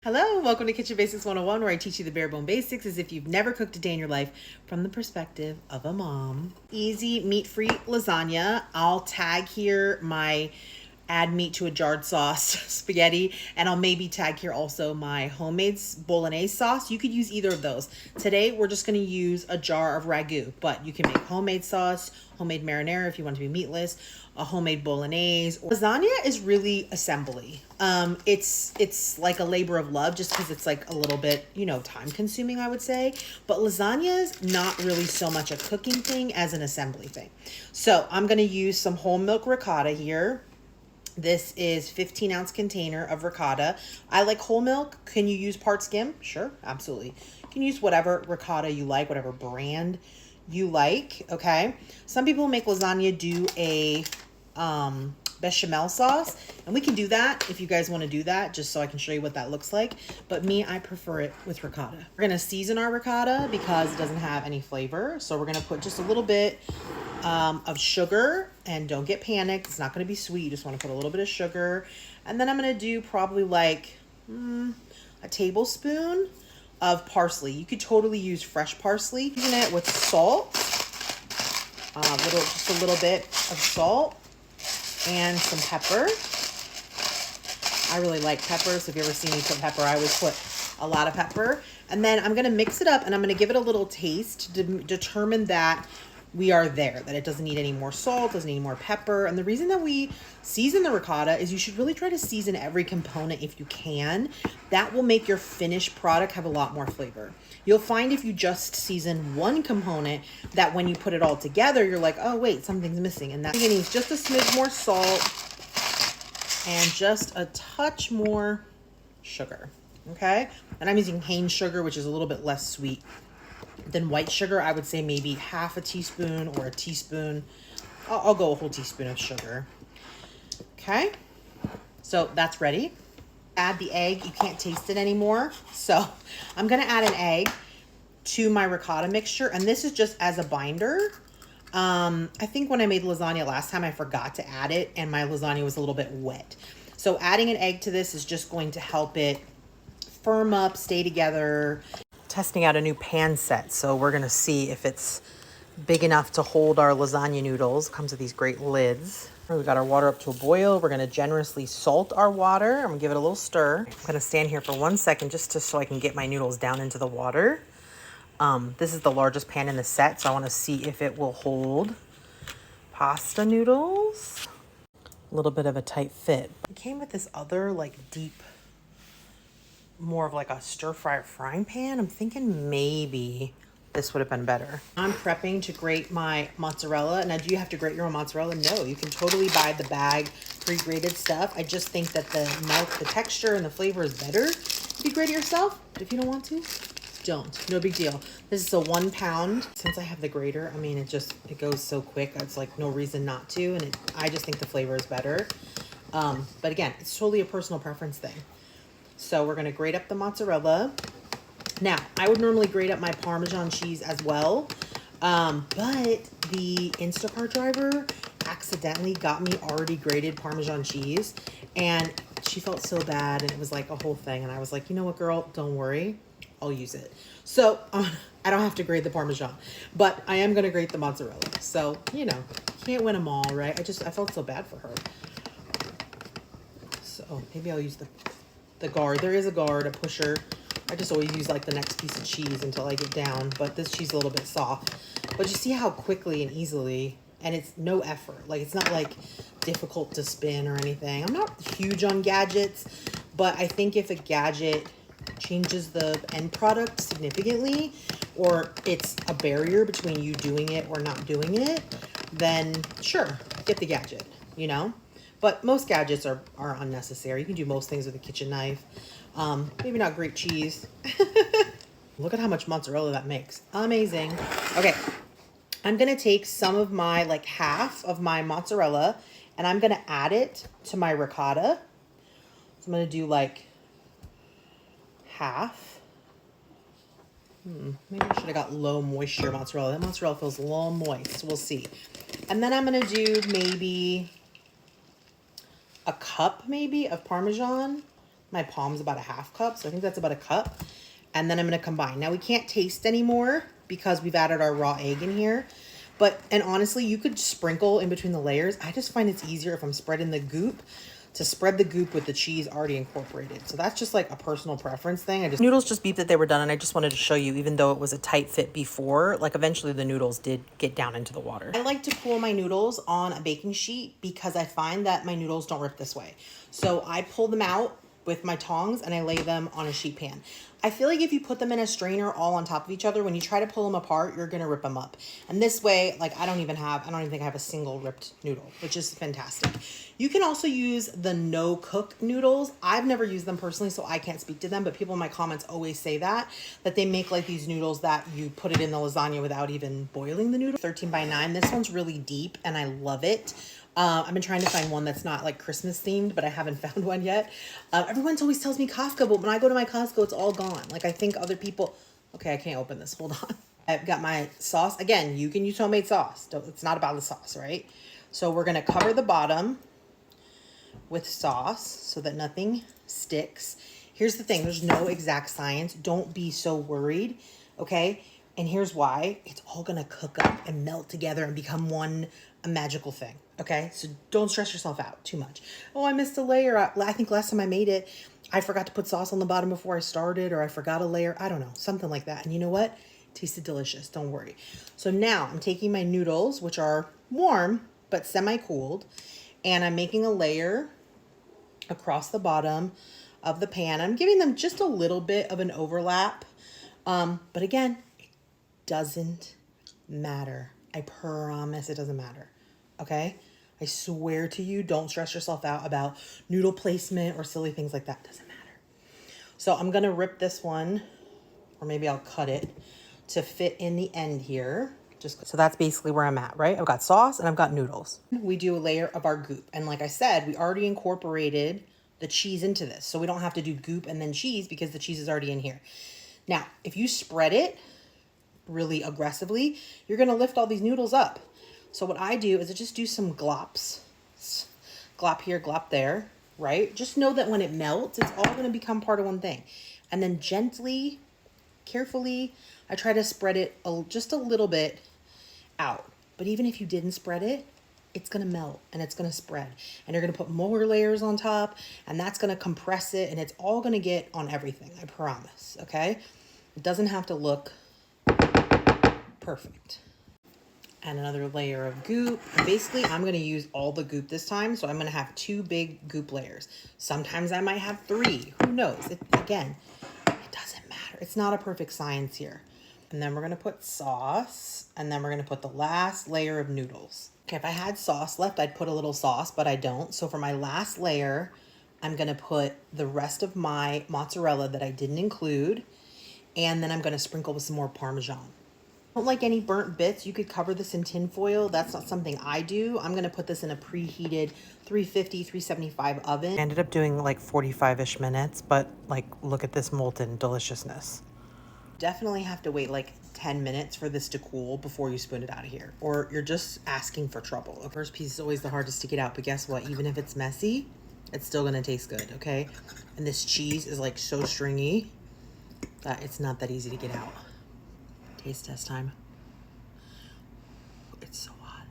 Hello, welcome to Kitchen Basics 101, where I teach you the bare bone basics as if you've never cooked a day in your life from the perspective of a mom. Easy meat-free lasagna. I'll tag here my add meat to a jarred sauce spaghetti, and I'll maybe tag here also my homemade bolognese sauce. You could use either of those. Today we're just going to use a jar of ragu, but you can make homemade sauce, homemade marinara if you want to be meatless, a homemade bolognese. Lasagna is really assembly. It's like a labor of love just because it's like a little bit, time consuming, I would say. But lasagna is not really so much a cooking thing as an assembly thing. So I'm going to use some whole milk ricotta here. This is 15-ounce container of ricotta. I like whole milk. Can you use part skim? Sure, absolutely. You can use whatever ricotta you like, whatever brand you like, okay? Some people make lasagna do a bechamel sauce, and we can do that if you guys want to do that, just so I can show you what that looks like. But me, I prefer it with ricotta. We're gonna season our ricotta because it doesn't have any flavor. So we're gonna put just a little bit of sugar, and don't get panicked. It's not gonna be sweet. You just wanna put a little bit of sugar. And then I'm gonna do probably like a tablespoon of parsley. You could totally use fresh parsley. Season it with salt, just a little bit of salt and some pepper. I really like pepper, so if you ever see me put pepper, I always put a lot of pepper. And then I'm gonna mix it up, and I'm gonna give it a little taste to determine that we are there, that it doesn't need any more salt, doesn't need any more pepper. And the reason that we season the ricotta is you should really try to season every component if you can. That will make your finished product have a lot more flavor. You'll find if you just season one component that when you put it all together, you're like, oh wait, something's missing. And that needs just a smidge more salt and just a touch more sugar, okay? And I'm using cane sugar, which is a little bit less sweet than white sugar. I would say maybe half a teaspoon or a teaspoon. I'll go a whole teaspoon of sugar. Okay, so that's ready. Add the egg. You can't taste it anymore, so I'm gonna add an egg to my ricotta mixture, and this is just as a binder. I think when I made lasagna last time, I forgot to add it, and my lasagna was a little bit wet. So adding an egg to this is just going to help it firm up, stay together. Testing out a new pan set, so we're gonna see if it's big enough to hold our lasagna noodles. Comes with these great lids. We got our water up to a boil. We're gonna generously salt our water. I'm gonna give it a little stir. I'm gonna stand here for 1 second so I can get my noodles down into the water. This is the largest pan in the set, so I wanna see if it will hold pasta noodles. A little bit of a tight fit. It came with this other like deep, more of like a stir-fry frying pan. I'm thinking maybe this would have been better. I'm prepping to grate my mozzarella. Now, do you have to grate your own mozzarella? No, you can totally buy the bag pre-grated stuff. I just think that the texture and the flavor is better if you grate it yourself. But if you don't want to, don't. No big deal. This is a 1 pound. Since I have the grater, I mean, it goes so quick. It's like no reason not to, and I just think the flavor is better. But again, it's totally a personal preference thing. So we're gonna grate up the mozzarella. Now, I would normally grate up my Parmesan cheese as well, but the Instacart driver accidentally got me already grated Parmesan cheese, and she felt so bad, and it was like a whole thing, and I was like, you know what, girl, don't worry, I'll use it. So I don't have to grate the Parmesan, but I am gonna grate the mozzarella. So, can't win them all, right? I felt so bad for her. So maybe I'll use the guard. There is a guard, a pusher. I just always use like the next piece of cheese until I get down, but this cheese is a little bit soft. But you see how quickly and easily, and it's no effort. Like, it's not like difficult to spin or anything. I'm not huge on gadgets, but I think if a gadget changes the end product significantly, or it's a barrier between you doing it or not doing it, then sure, get the gadget, But most gadgets are unnecessary. You can do most things with a kitchen knife. Maybe not grate cheese. Look at how much mozzarella that makes. Amazing. Okay, I'm gonna take some of my, like half of my mozzarella, and I'm gonna add it to my ricotta. So I'm gonna do like half. Maybe I should have got low moisture mozzarella. That mozzarella feels a little moist. We'll see. And then I'm gonna do maybe a cup maybe of Parmesan. My palm's about a half cup, so I think that's about a cup. And then I'm gonna combine. Now we can't taste anymore because we've added our raw egg in here. And honestly, you could sprinkle in between the layers. I just find it's easier if I'm spreading the goop to spread the goop with the cheese already incorporated. So that's just like a personal preference thing. Noodles just beeped that they were done, and I just wanted to show you, even though it was a tight fit before, like eventually the noodles did get down into the water. I like to cool my noodles on a baking sheet because I find that my noodles don't rip this way. So I pull them out with my tongs and I lay them on a sheet pan. I feel like if you put them in a strainer all on top of each other, when you try to pull them apart, you're gonna rip them up. And this way, like I don't even think I have a single ripped noodle, which is fantastic. You can also use the no cook noodles. I've never used them personally, so I can't speak to them, but people in my comments always say that they make like these noodles that you put it in the lasagna without even boiling the noodle. 13x9, this one's really deep and I love it. I've been trying to find one that's not like Christmas themed, but I haven't found one yet. Everyone always tells me Costco, but when I go to my Costco, it's all gone. Like I think other people, okay, I can't open this, hold on. I've got my sauce. Again, you can use homemade sauce. It's not about the sauce, right? So we're gonna cover the bottom with sauce so that nothing sticks. Here's the thing, there's no exact science. Don't be so worried, okay? And here's why. It's all gonna cook up and melt together and become a magical thing, okay? So don't stress yourself out too much. Oh, I missed a layer. I think last time I made it, I forgot to put sauce on the bottom before I started, or I forgot a layer. I don't know, something like that. And you know what? It tasted delicious, don't worry. So now I'm taking my noodles, which are warm, but semi-cooled, and I'm making a layer across the bottom of the pan. I'm giving them just a little bit of an overlap. But again, it doesn't matter. I promise it doesn't matter. Okay? I swear to you, don't stress yourself out about noodle placement or silly things like that. It doesn't matter. So I'm going to rip this one, or maybe I'll cut it to fit in the end here. So that's basically where I'm at, right? I've got sauce and I've got noodles. We do a layer of our goop. And like I said, we already incorporated the cheese into this. So we don't have to do goop and then cheese because the cheese is already in here. Now, if you spread it really aggressively, you're gonna lift all these noodles up. So what I do is I just do some glops. Glop here, glop there, right? Just know that when it melts, it's all gonna become part of one thing. And then gently, carefully, I try to spread it just a little bit out. But even if you didn't spread it, it's gonna melt and it's gonna spread. And you're gonna put more layers on top and that's gonna compress it and it's all gonna get on everything, I promise, okay? It doesn't have to look perfect. And another layer of goop. Basically, I'm gonna use all the goop this time, so I'm gonna have 2 big goop layers. Sometimes I might have 3, who knows? Again, it doesn't matter. It's not a perfect science here. And then we're gonna put sauce, and then we're gonna put the last layer of noodles. Okay, if I had sauce left, I'd put a little sauce, but I don't. So for my last layer, I'm gonna put the rest of my mozzarella that I didn't include, and then I'm gonna sprinkle with some more Parmesan. I don't like any burnt bits. You could cover this in tin foil. That's not something I do. I'm gonna put this in a preheated 350, 375 oven. I ended up doing like 45-ish minutes, but like, look at this molten deliciousness. Definitely have to wait like 10 minutes for this to cool before you spoon it out of here, or you're just asking for trouble. The first piece is always the hardest to get out, but guess what? Even if it's messy, it's still gonna taste good, okay? And this cheese is like so stringy that it's not that easy to get out. Taste test time. It's so hot.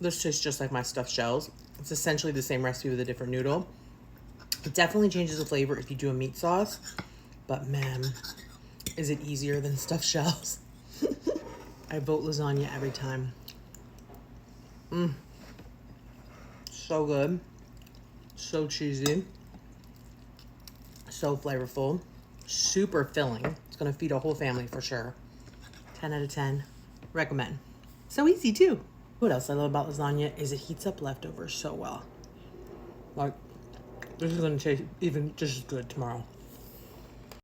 This tastes just like my stuffed shells. It's essentially the same recipe with a different noodle. It definitely changes the flavor if you do a meat sauce, but man, is it easier than stuffed shells. I vote lasagna every time. So good. So cheesy. So flavorful. Super filling. It's gonna feed a whole family for sure. 10 out of 10. Recommend. So easy too. What else I love about lasagna is it heats up leftovers so well. Like, this is gonna taste even just as good tomorrow.